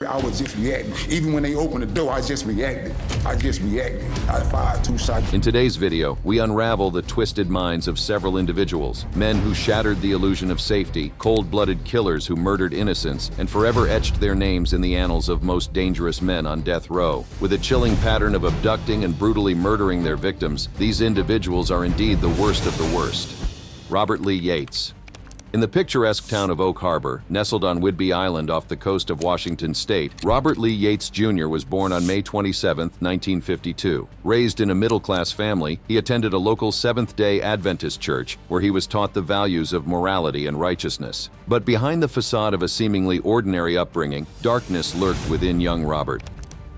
I was just reacting. Even when they opened the door, I just reacted. I fired 2 shots. In today's video, we unravel the twisted minds of several individuals, men who shattered the illusion of safety, cold-blooded killers who murdered innocents, and forever etched their names in the annals of most dangerous men on death row. With a chilling pattern of abducting and brutally murdering their victims, these individuals are indeed the worst of the worst. Robert Lee Yates. In the picturesque town of Oak Harbor, nestled on Whidbey Island off the coast of Washington State, Robert Lee Yates Jr. was born on May 27, 1952. Raised in a middle-class family, he attended a local Seventh-day Adventist church where he was taught the values of morality and righteousness. But behind the facade of a seemingly ordinary upbringing, darkness lurked within young Robert.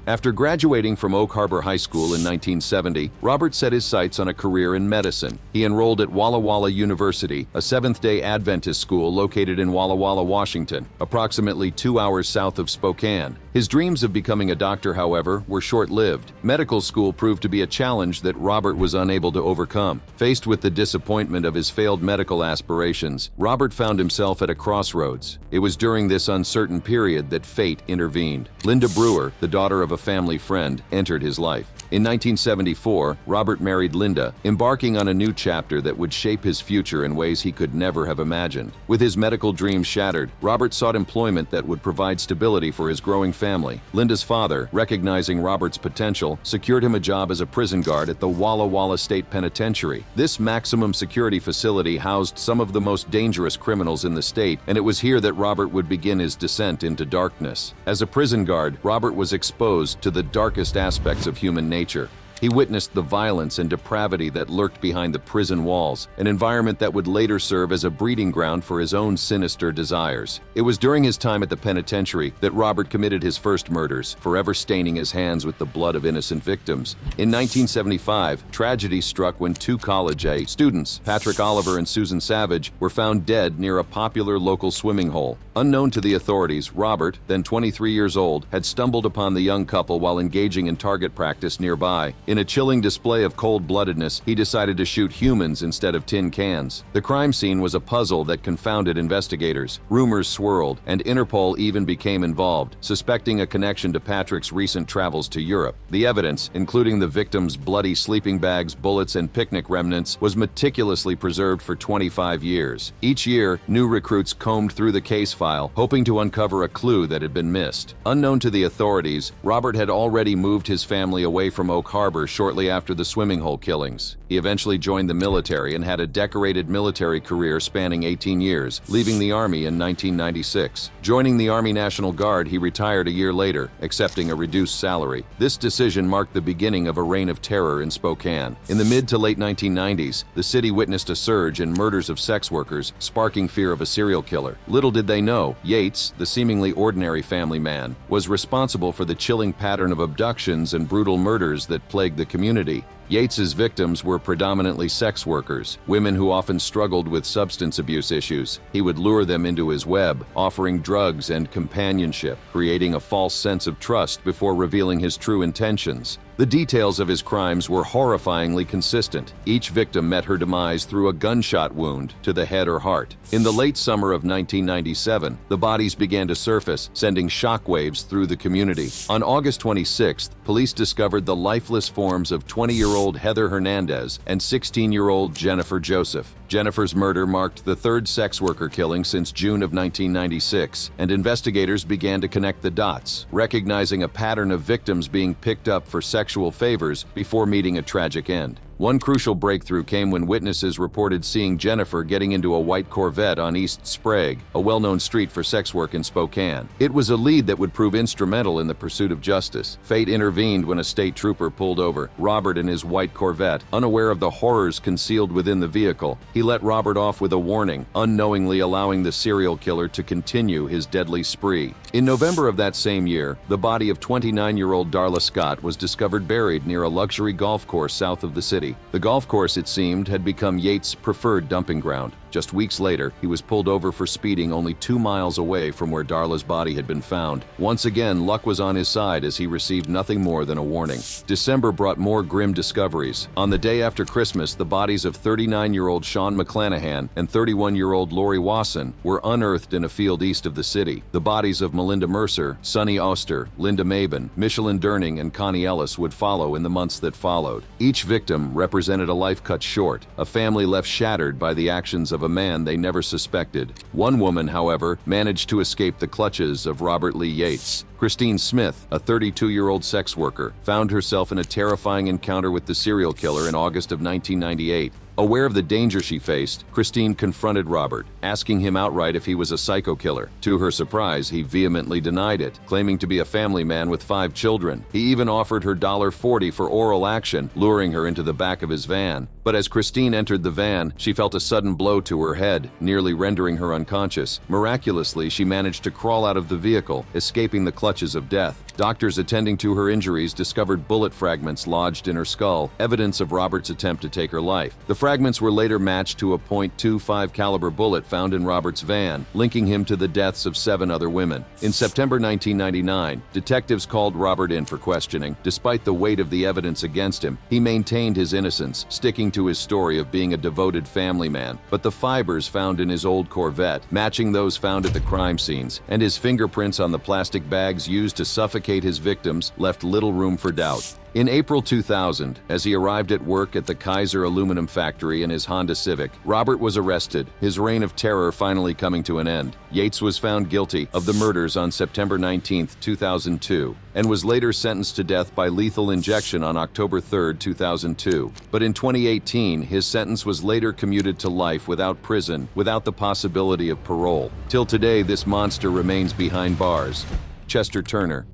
After graduating from Oak Harbor High School in 1970, Robert set his sights on a career in medicine. He enrolled at Walla Walla University, a Seventh-day Adventist school located in Walla Walla, Washington, approximately 2 hours south of Spokane. His dreams of becoming a doctor, however, were short-lived. Medical school proved to be a challenge that Robert was unable to overcome. Faced with the disappointment of his failed medical aspirations, Robert found himself at a crossroads. It was during this uncertain period that fate intervened. Linda Brewer, the daughter of a family friend, entered his life. In 1974, Robert married Linda, embarking on a new chapter that would shape his future in ways he could never have imagined. With his medical dreams shattered, Robert sought employment that would provide stability for his growing family. Linda's father, recognizing Robert's potential, secured him a job as a prison guard at the Walla Walla State Penitentiary. This maximum security facility housed some of the most dangerous criminals in the state, and it was here that Robert would begin his descent into darkness. As a prison guard, Robert was exposed to the darkest aspects of human nature. He witnessed the violence and depravity that lurked behind the prison walls, an environment that would later serve as a breeding ground for his own sinister desires. It was during his time at the penitentiary that Robert committed his first murders, forever staining his hands with the blood of innocent victims. In 1975, tragedy struck when 2 college-age students, Patrick Oliver and Susan Savage, were found dead near a popular local swimming hole. Unknown to the authorities, Robert, then 23 years old, had stumbled upon the young couple while engaging in target practice nearby. In a chilling display of cold-bloodedness, he decided to shoot humans instead of tin cans. The crime scene was a puzzle that confounded investigators. Rumors swirled, and Interpol even became involved, suspecting a connection to Patrick's recent travels to Europe. The evidence, including the victim's bloody sleeping bags, bullets, and picnic remnants, was meticulously preserved for 25 years. Each year, new recruits combed through the case file, hoping to uncover a clue that had been missed. Unknown to the authorities, Robert had already moved his family away from Oak Harbor shortly after the swimming hole killings. He eventually joined the military and had a decorated military career spanning 18 years, leaving the Army in 1996. Joining the Army National Guard, he retired a year later, accepting a reduced salary. This decision marked the beginning of a reign of terror in Spokane. In the mid to late 1990s, the city witnessed a surge in murders of sex workers, sparking fear of a serial killer. Little did they know, Yates, the seemingly ordinary family man, was responsible for the chilling pattern of abductions and brutal murders that plagued the community. Yates's victims were predominantly sex workers, women who often struggled with substance abuse issues. He would lure them into his web, offering drugs and companionship, creating a false sense of trust before revealing his true intentions. The details of his crimes were horrifyingly consistent. Each victim met her demise through a gunshot wound to the head or heart. In the late summer of 1997, the bodies began to surface, sending shockwaves through the community. On August 26th, police discovered the lifeless forms of 20-year-old Heather Hernandez and 16-year-old Jennifer Joseph. Jennifer's murder marked the 3rd sex worker killing since June of 1996, and investigators began to connect the dots, recognizing a pattern of victims being picked up for sexual favors before meeting a tragic end. One crucial breakthrough came when witnesses reported seeing Jennifer getting into a white Corvette on East Sprague, a well-known street for sex work in Spokane. It was a lead that would prove instrumental in the pursuit of justice. Fate intervened when a state trooper pulled over Robert in his white Corvette. Unaware of the horrors concealed within the vehicle, he let Robert off with a warning, unknowingly allowing the serial killer to continue his deadly spree. In November of that same year, the body of 29-year-old Darla Scott was discovered buried near a luxury golf course south of the city. The golf course, it seemed, had become Yates' preferred dumping ground. Just weeks later, he was pulled over for speeding only 2 miles away from where Darla's body had been found. Once again, luck was on his side as he received nothing more than a warning. December brought more grim discoveries. On the day after Christmas, the bodies of 39-year-old Sean McClanahan and 31-year-old Lori Wasson were unearthed in a field east of the city. The bodies of Melinda Mercer, Sonny Oster, Linda Mabin, Michelin Durning, and Connie Ellis would follow in the months that followed. Each victim represented a life cut short, a family left shattered by the actions of a man they never suspected. One woman, however, managed to escape the clutches of Robert Lee Yates. Christine Smith, a 32-year-old sex worker, found herself in a terrifying encounter with the serial killer in August of 1998. Aware of the danger she faced, Christine confronted Robert, asking him outright if he was a psycho killer. To her surprise, he vehemently denied it, claiming to be a family man with 5 children. He even offered her $40 for oral action, luring her into the back of his van. But as Christine entered the van, she felt a sudden blow to her head, nearly rendering her unconscious. Miraculously, she managed to crawl out of the vehicle, escaping the clutches of death. Doctors attending to her injuries discovered bullet fragments lodged in her skull, evidence of Robert's attempt to take her life. The fragments were later matched to a .25 caliber bullet found in Robert's van, linking him to the deaths of 7 other women. In September 1999, detectives called Robert in for questioning. Despite the weight of the evidence against him, he maintained his innocence, sticking to his story of being a devoted family man. But the fibers found in his old Corvette, matching those found at the crime scenes, and his fingerprints on the plastic bags used to suffocate his victims left little room for doubt. In April 2000, as he arrived at work at the Kaiser aluminum factory in his Honda Civic, Robert was arrested, his reign of terror finally coming to an end. Yates was found guilty of the murders on September 19, 2002, and was later sentenced to death by lethal injection on October 3, 2002. But in 2018, his sentence was later commuted to life without prison, without the possibility of parole. Till today, this monster remains behind bars. Chester Turner.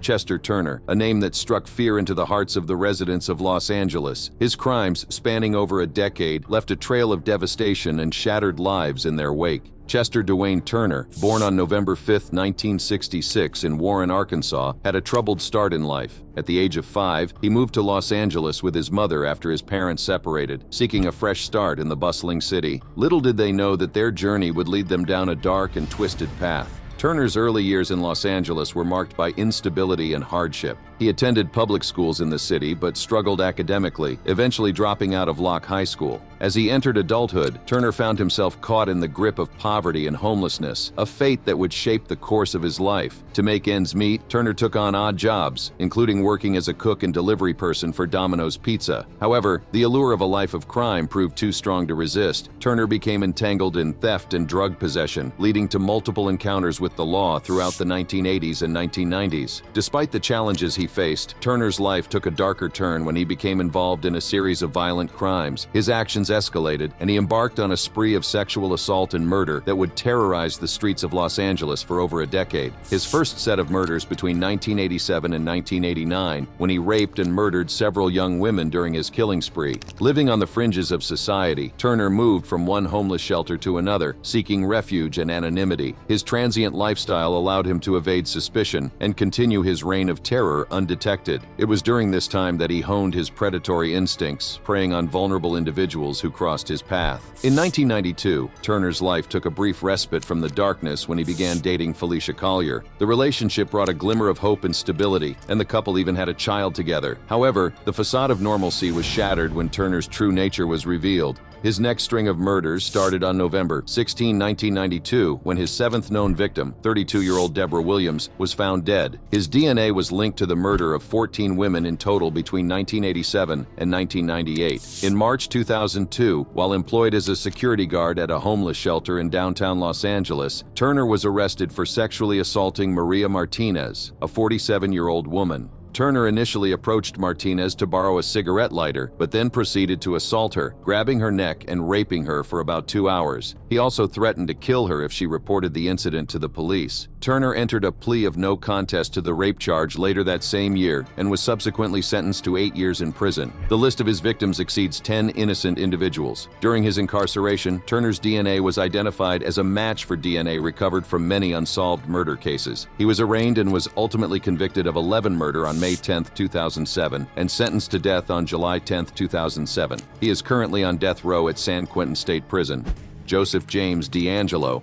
Chester Turner, a name that struck fear into the hearts of the residents of Los Angeles. His crimes, spanning over a decade, left a trail of devastation and shattered lives in their wake. Chester Dwayne Turner, born on November 5, 1966 in Warren, Arkansas, had a troubled start in life. At the age of 5, he moved to Los Angeles with his mother after his parents separated, seeking a fresh start in the bustling city. Little did they know that their journey would lead them down a dark and twisted path. Turner's early years in Los Angeles were marked by instability and hardship. He attended public schools in the city but struggled academically, eventually dropping out of Locke High School. As he entered adulthood, Turner found himself caught in the grip of poverty and homelessness, a fate that would shape the course of his life. To make ends meet, Turner took on odd jobs, including working as a cook and delivery person for Domino's Pizza. However, the allure of a life of crime proved too strong to resist. Turner became entangled in theft and drug possession, leading to multiple encounters with the law throughout the 1980s and 1990s. Despite the challenges he faced, Turner's life took a darker turn when he became involved in a series of violent crimes. His actions escalated, and he embarked on a spree of sexual assault and murder that would terrorize the streets of Los Angeles for over a decade. His first set of murders between 1987 and 1989, when he raped and murdered several young women during his killing spree. Living on the fringes of society, Turner moved from one homeless shelter to another, seeking refuge and anonymity. His transient lifestyle allowed him to evade suspicion and continue his reign of terror undetected. It was during this time that he honed his predatory instincts, preying on vulnerable individuals who crossed his path. In 1992, Turner's life took a brief respite from the darkness when he began dating Felicia Collier. The relationship brought a glimmer of hope and stability, and the couple even had a child together. However, the facade of normalcy was shattered when Turner's true nature was revealed. His next string of murders started on November 16, 1992, when his 7th known victim, 32-year-old Deborah Williams, was found dead. His DNA was linked to the murder of 14 women in total between 1987 and 1998. In March 2002, while employed as a security guard at a homeless shelter in downtown Los Angeles, Turner was arrested for sexually assaulting Maria Martinez, a 47-year-old woman. Turner initially approached Martinez to borrow a cigarette lighter, but then proceeded to assault her, grabbing her neck and raping her for about 2 hours. He also threatened to kill her if she reported the incident to the police. Turner entered a plea of no contest to the rape charge later that same year and was subsequently sentenced to 8 years in prison. The list of his victims exceeds 10 innocent individuals. During his incarceration, Turner's DNA was identified as a match for DNA recovered from many unsolved murder cases. He was arraigned and was ultimately convicted of 11 murder on May 10, 2007, and sentenced to death on July 10, 2007. He is currently on death row at San Quentin State Prison. Joseph James D'Angelo.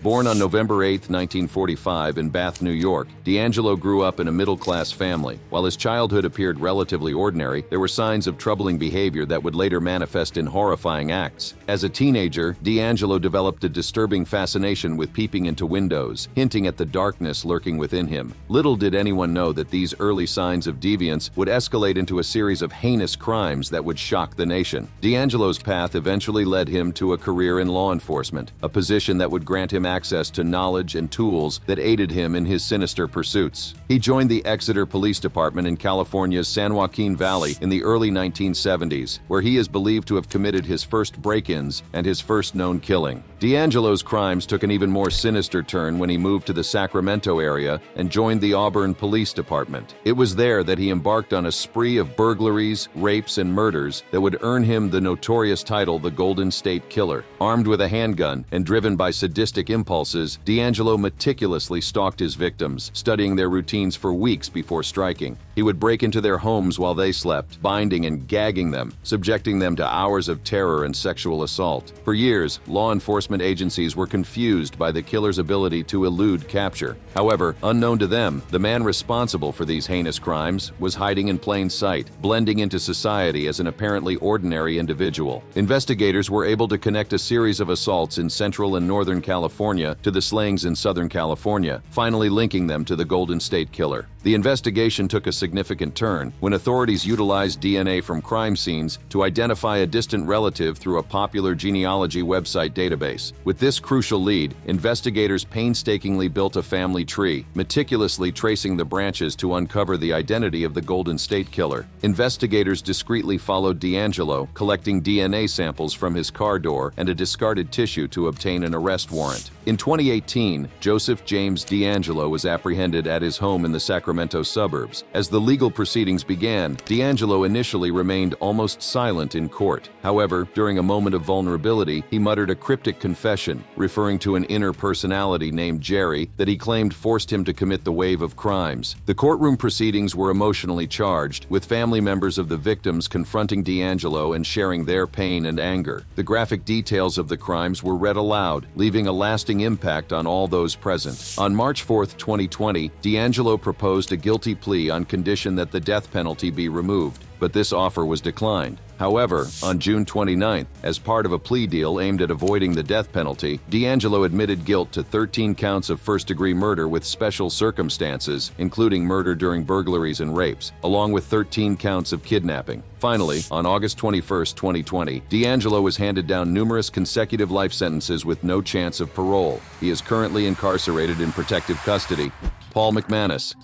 Born on November 8, 1945 in Bath, New York, D'Angelo grew up in a middle-class family. While his childhood appeared relatively ordinary, there were signs of troubling behavior that would later manifest in horrifying acts. As a teenager, D'Angelo developed a disturbing fascination with peeping into windows, hinting at the darkness lurking within him. Little did anyone know that these early signs of deviance would escalate into a series of heinous crimes that would shock the nation. D'Angelo's path eventually led him to a career in law enforcement, a position that would grant him access to knowledge and tools that aided him in his sinister pursuits. He joined the Exeter Police Department in California's San Joaquin Valley in the early 1970s, where he is believed to have committed his first break-ins and his first known killing. D'Angelo's crimes took an even more sinister turn when he moved to the Sacramento area and joined the Auburn Police Department. It was there that he embarked on a spree of burglaries, rapes, and murders that would earn him the notorious title the Golden State Killer. Armed with a handgun and driven by sadistic impulses, D'Angelo meticulously stalked his victims, studying their routines for weeks before striking. He would break into their homes while they slept, binding and gagging them, subjecting them to hours of terror and sexual assault. For years, law enforcement agencies were confused by the killer's ability to elude capture. However, unknown to them, the man responsible for these heinous crimes was hiding in plain sight, blending into society as an apparently ordinary individual. Investigators were able to connect a series of assaults in Central and Northern California to the slayings in Southern California, finally linking them to the Golden State Killer. The investigation took a significant turn when authorities utilized DNA from crime scenes to identify a distant relative through a popular genealogy website database. With this crucial lead, investigators painstakingly built a family tree, meticulously tracing the branches to uncover the identity of the Golden State Killer. Investigators discreetly followed D'Angelo, collecting DNA samples from his car door and a discarded tissue to obtain an arrest warrant. In 2018, Joseph James D'Angelo was apprehended at his home in the Sacramento suburbs. As the legal proceedings began, D'Angelo initially remained almost silent in court. However, during a moment of vulnerability, he muttered a cryptic confession, referring to an inner personality named Jerry that he claimed forced him to commit the wave of crimes. The courtroom proceedings were emotionally charged, with family members of the victims confronting D'Angelo and sharing their pain and anger. The graphic details of the crimes were read aloud, leaving a lasting impact on all those present. On March 4, 2020, D'Angelo proposed a guilty plea on condition that the death penalty be removed, but this offer was declined. However, on June 29th, as part of a plea deal aimed at avoiding the death penalty, D'Angelo admitted guilt to 13 counts of first-degree murder with special circumstances, including murder during burglaries and rapes, along with 13 counts of kidnapping. Finally, on August 21, 2020, D'Angelo was handed down numerous consecutive life sentences with no chance of parole. He is currently incarcerated in protective custody. Paul McManus.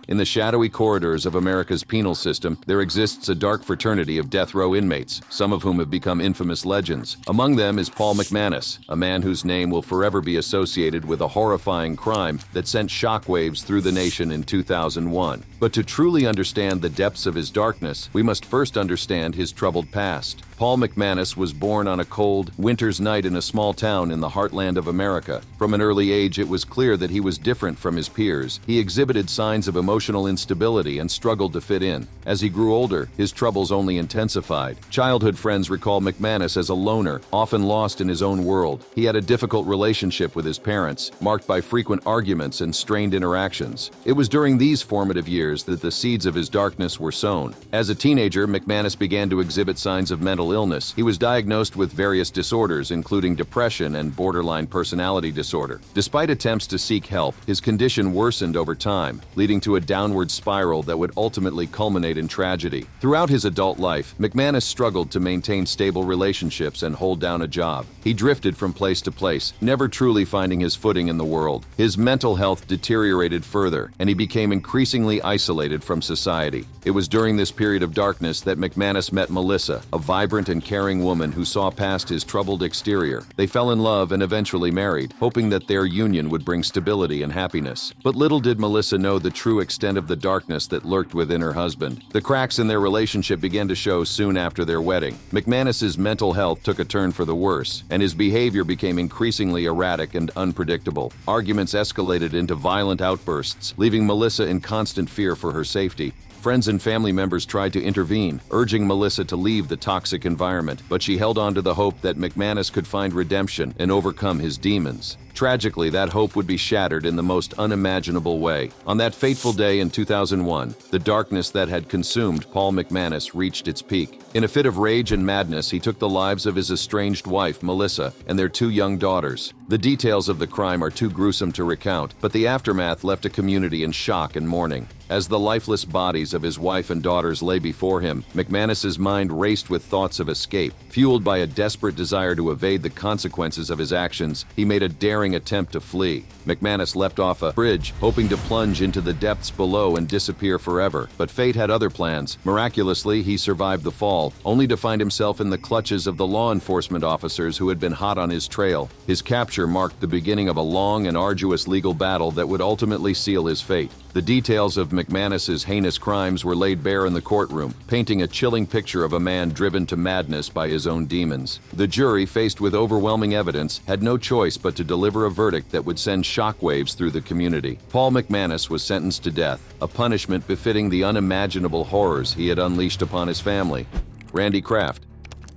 In the shadowy corridors of America's penal system, there exists a dark fraternity of death row inmates, some of whom have become infamous legends. Among them is Paul McManus, a man whose name will forever be associated with a horrifying crime that sent shockwaves through the nation in 2001. But to truly understand the depths of his darkness, we must first understand his troubled past. Paul McManus was born on a cold, winter's night in a small town in the heartland of America. From an early age, it was clear that he was different from his peers. He exhibited signs of emotional instability and struggled to fit in. As he grew older, his troubles only intensified. Childhood friends recall McManus as a loner, often lost in his own world. He had a difficult relationship with his parents, marked by frequent arguments and strained interactions. It was during these formative years that the seeds of his darkness were sown. As a teenager, McManus began to exhibit signs of mental illness. He was diagnosed with various disorders, including depression and borderline personality disorder. Despite attempts to seek help, his condition worsened over time, leading to a downward spiral that would ultimately culminate in tragedy. Throughout his adult life, McManus struggled to maintain stable relationships and hold down a job. He drifted from place to place, never truly finding his footing in the world. His mental health deteriorated further, and he became increasingly isolated from society. It was during this period of darkness that McManus met Melissa, a vibrant and caring woman who saw past his troubled exterior. They fell in love and eventually married, hoping that their union would bring stability and happiness. But little did Melissa know the true extent of the darkness that lurked within her husband. The cracks in their relationship began to show soon after their wedding. McManus's mental health took a turn for the worse, and his behavior became increasingly erratic and unpredictable. Arguments escalated into violent outbursts, leaving Melissa in constant fear for her safety. Friends and family members tried to intervene, urging Melissa to leave the toxic environment, but she held on to the hope that McManus could find redemption and overcome his demons. Tragically, that hope would be shattered in the most unimaginable way. On that fateful day in 2001, the darkness that had consumed Paul McManus reached its peak. In a fit of rage and madness, he took the lives of his estranged wife, Melissa, and their 2 young daughters. The details of the crime are too gruesome to recount, but the aftermath left a community in shock and mourning. As the lifeless bodies of his wife and daughters lay before him, McManus's mind raced with thoughts of escape. Fueled by a desperate desire to evade the consequences of his actions, he made a daring attempt to flee. McManus leapt off a bridge, hoping to plunge into the depths below and disappear forever. But fate had other plans. Miraculously, he survived the fall, only to find himself in the clutches of the law enforcement officers who had been hot on his trail. His capture marked the beginning of a long and arduous legal battle that would ultimately seal his fate. The details of McManus's heinous crimes were laid bare in the courtroom, painting a chilling picture of a man driven to madness by his own demons. The jury, faced with overwhelming evidence, had no choice but to deliver a verdict that would send shockwaves through the community. Paul McManus was sentenced to death, a punishment befitting the unimaginable horrors he had unleashed upon his family.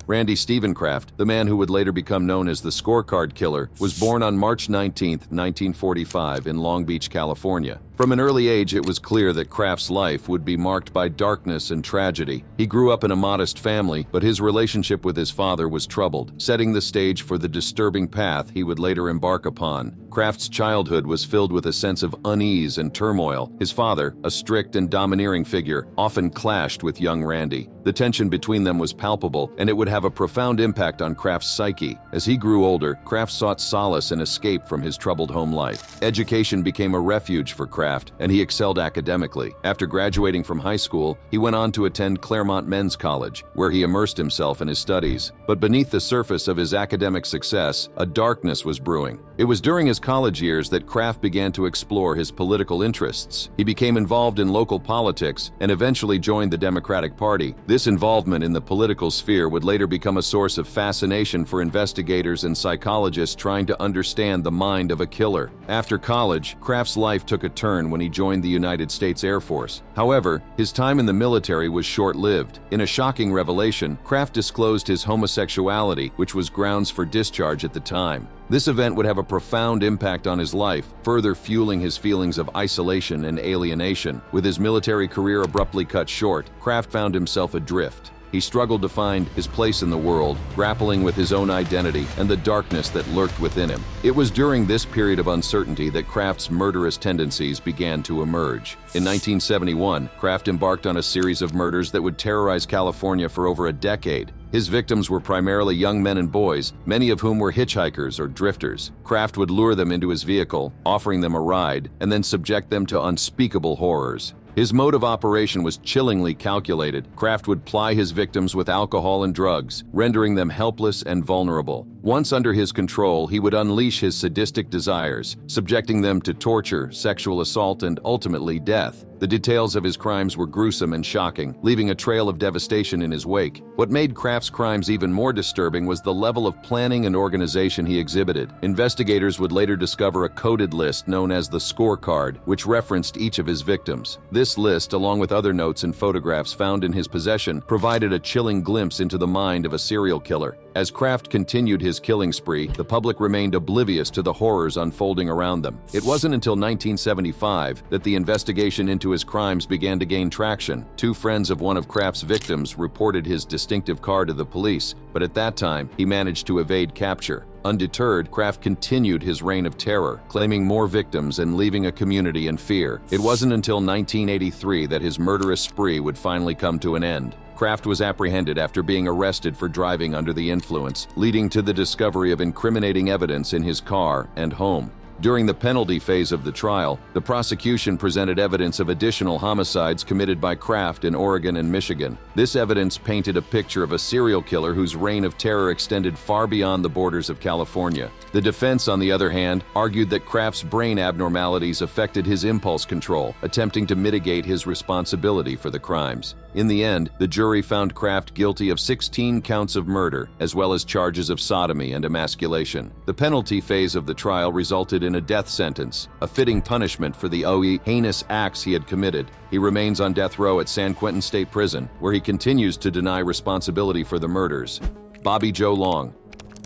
Randy Stephen Kraft, the man who would later become known as the Scorecard Killer, was born on March 19, 1945 in Long Beach, California. From an early age, it was clear that Kraft's life would be marked by darkness and tragedy. He grew up in a modest family, but his relationship with his father was troubled, setting the stage for the disturbing path he would later embark upon. Kraft's childhood was filled with a sense of unease and turmoil. His father, a strict and domineering figure, often clashed with young Randy. The tension between them was palpable, and it would have a profound impact on Kraft's psyche. As he grew older, Kraft sought solace and escape from his troubled home life. Education became a refuge for Kraft, and he excelled academically. After graduating from high school, he went on to attend Claremont Men's College, where he immersed himself in his studies. But beneath the surface of his academic success, a darkness was brewing. It was during his college years that Kraft began to explore his political interests. He became involved in local politics and eventually joined the Democratic Party. This involvement in the political sphere would later become a source of fascination for investigators and psychologists trying to understand the mind of a killer. After college, Kraft's life took a turn when he joined the United States Air Force. However, his time in the military was short-lived. In a shocking revelation, Kraft disclosed his homosexuality, which was grounds for discharge at the time. This event would have a profound impact on his life, further fueling his feelings of isolation and alienation. With his military career abruptly cut short, Kraft found himself adrift. He struggled to find his place in the world, grappling with his own identity and the darkness that lurked within him. It was during this period of uncertainty that Kraft's murderous tendencies began to emerge. In 1971, Kraft embarked on a series of murders that would terrorize California for over a decade. His victims were primarily young men and boys, many of whom were hitchhikers or drifters. Kraft would lure them into his vehicle, offering them a ride, and then subject them to unspeakable horrors. His mode of operation was chillingly calculated. Kraft would ply his victims with alcohol and drugs, rendering them helpless and vulnerable. Once under his control, he would unleash his sadistic desires, subjecting them to torture, sexual assault, and ultimately death. The details of his crimes were gruesome and shocking, leaving a trail of devastation in his wake. What made Kraft's crimes even more disturbing was the level of planning and organization he exhibited. Investigators would later discover a coded list known as the Scorecard, which referenced each of his victims. This list, along with other notes and photographs found in his possession, provided a chilling glimpse into the mind of a serial killer. As Kraft continued his killing spree, the public remained oblivious to the horrors unfolding around them. It wasn't until 1975 that the investigation into his crimes began to gain traction. Two friends of one of Kraft's victims reported his distinctive car to the police, but at that time, he managed to evade capture. Undeterred, Kraft continued his reign of terror, claiming more victims and leaving a community in fear. It wasn't until 1983 that his murderous spree would finally come to an end. Kraft was apprehended after being arrested for driving under the influence, leading to the discovery of incriminating evidence in his car and home. During the penalty phase of the trial, the prosecution presented evidence of additional homicides committed by Kraft in Oregon and Michigan. This evidence painted a picture of a serial killer whose reign of terror extended far beyond the borders of California. The defense, on the other hand, argued that Kraft's brain abnormalities affected his impulse control, attempting to mitigate his responsibility for the crimes. In the end, the jury found Kraft guilty of 16 counts of murder, as well as charges of sodomy and emasculation. The penalty phase of the trial resulted resulted in a death sentence, a fitting punishment for the heinous acts he had committed. He remains on death row at San Quentin State Prison, where he continues to deny responsibility for the murders. Bobby Joe Long.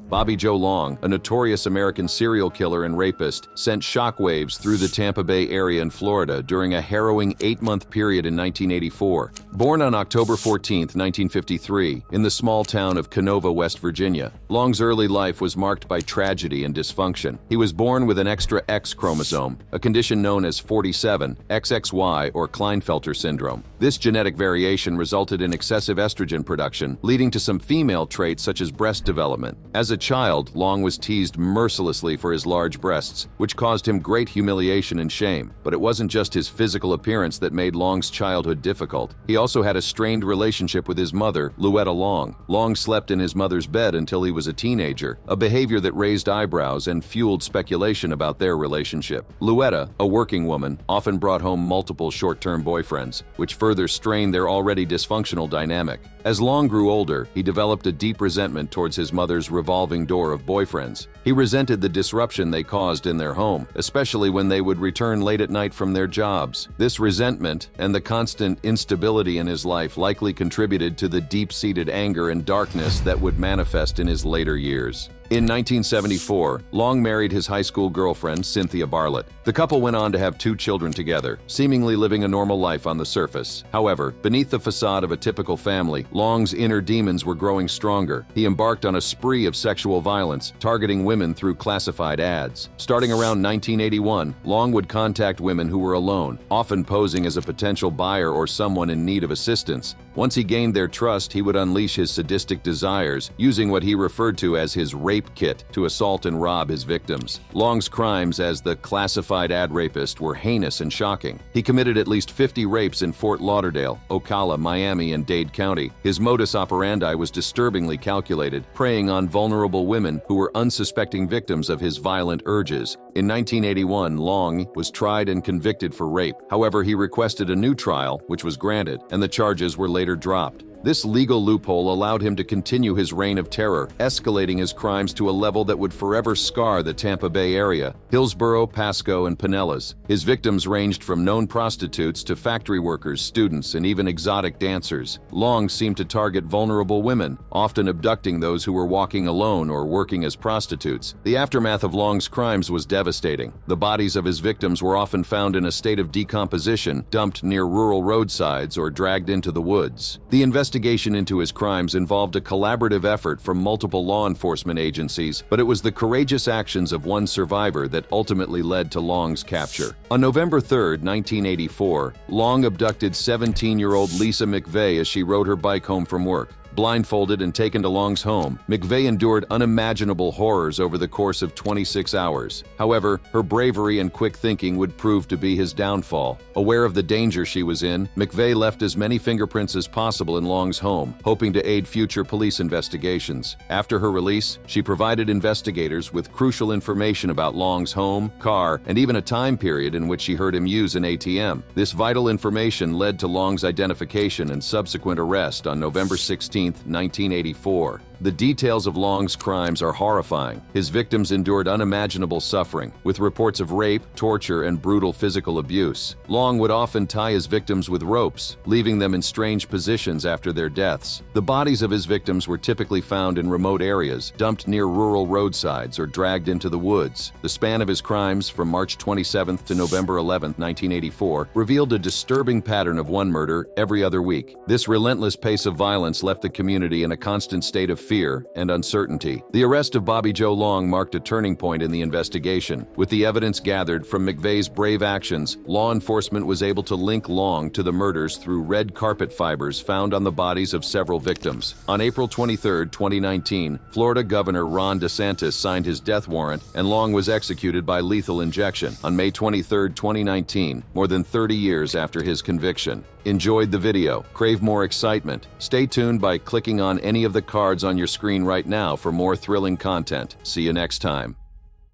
Bobby Joe Long, a notorious American serial killer and rapist, sent shockwaves through the Tampa Bay area in Florida during a harrowing 8-month period in 1984. Born on October 14, 1953, in the small town of Canova, West Virginia, Long's early life was marked by tragedy and dysfunction. He was born with an extra X chromosome, a condition known as 47, XXY, or Klinefelter syndrome. This genetic variation resulted in excessive estrogen production, leading to some female traits such as breast development. As a child, Long was teased mercilessly for his large breasts, which caused him great humiliation and shame. But it wasn't just his physical appearance that made Long's childhood difficult. He also had a strained relationship with his mother, Louetta Long. Long slept in his mother's bed until he was a teenager, a behavior that raised eyebrows and fueled speculation about their relationship. Louetta, a working woman, often brought home multiple short-term boyfriends, which further strained their already dysfunctional dynamic. As Long grew older, he developed a deep resentment towards his mother's revolving door of boyfriends. He resented the disruption they caused in their home, especially when they would return late at night from their jobs. This resentment and the constant instability in his life likely contributed to the deep-seated anger and darkness that would manifest in his later years. In 1974, Long married his high school girlfriend, Cynthia Bartlett. The couple went on to have 2 children together, seemingly living a normal life on the surface. However, beneath the facade of a typical family, Long's inner demons were growing stronger. He embarked on a spree of sexual violence, targeting women through classified ads. Starting around 1981, Long would contact women who were alone, often posing as a potential buyer or someone in need of assistance. Once he gained their trust, he would unleash his sadistic desires, using what he referred to as his rape kit to assault and rob his victims. Long's crimes as the classified ad rapist were heinous and shocking. He committed at least 50 rapes in Fort Lauderdale, Ocala, Miami, and Dade County. His modus operandi was disturbingly calculated, preying on vulnerable women who were unsuspecting victims of his violent urges. In 1981, Long was tried and convicted for rape. However, he requested a new trial, which was granted, and the charges were later dropped. This legal loophole allowed him to continue his reign of terror, escalating his crimes to a level that would forever scar the Tampa Bay area, Hillsborough, Pasco, and Pinellas. His victims ranged from known prostitutes to factory workers, students, and even exotic dancers. Long seemed to target vulnerable women, often abducting those who were walking alone or working as prostitutes. The aftermath of Long's crimes was devastating. The bodies of his victims were often found in a state of decomposition, dumped near rural roadsides, or dragged into the woods. The investigation into his crimes involved a collaborative effort from multiple law enforcement agencies, but it was the courageous actions of one survivor that ultimately led to Long's capture. On November 3, 1984, Long abducted 17-year-old Lisa McVeigh as she rode her bike home from work. Blindfolded and taken to Long's home, McVeigh endured unimaginable horrors over the course of 26 hours. However, her bravery and quick thinking would prove to be his downfall. Aware of the danger she was in, McVeigh left as many fingerprints as possible in Long's home, hoping to aid future police investigations. After her release, she provided investigators with crucial information about Long's home, car, and even a time period in which she heard him use an ATM. This vital information led to Long's identification and subsequent arrest on November 16, 1984. The details of Long's crimes are horrifying. His victims endured unimaginable suffering, with reports of rape, torture, and brutal physical abuse. Long would often tie his victims with ropes, leaving them in strange positions after their deaths. The bodies of his victims were typically found in remote areas, dumped near rural roadsides, or dragged into the woods. The span of his crimes, from March 27 to November 11, 1984, revealed a disturbing pattern of one murder every other week. This relentless pace of violence left the community in a constant state of fear and uncertainty. The arrest of Bobby Joe Long marked a turning point in the investigation. With the evidence gathered from McVeigh's brave actions, law enforcement was able to link Long to the murders through red carpet fibers found on the bodies of several victims. On April 23, 2019, Florida Governor Ron DeSantis signed his death warrant, and Long was executed by lethal injection on May 23, 2019, more than 30 years after his conviction. Enjoyed the video? Crave more excitement? Stay tuned by clicking on any of the cards on your screen right now for more thrilling content. See you next time.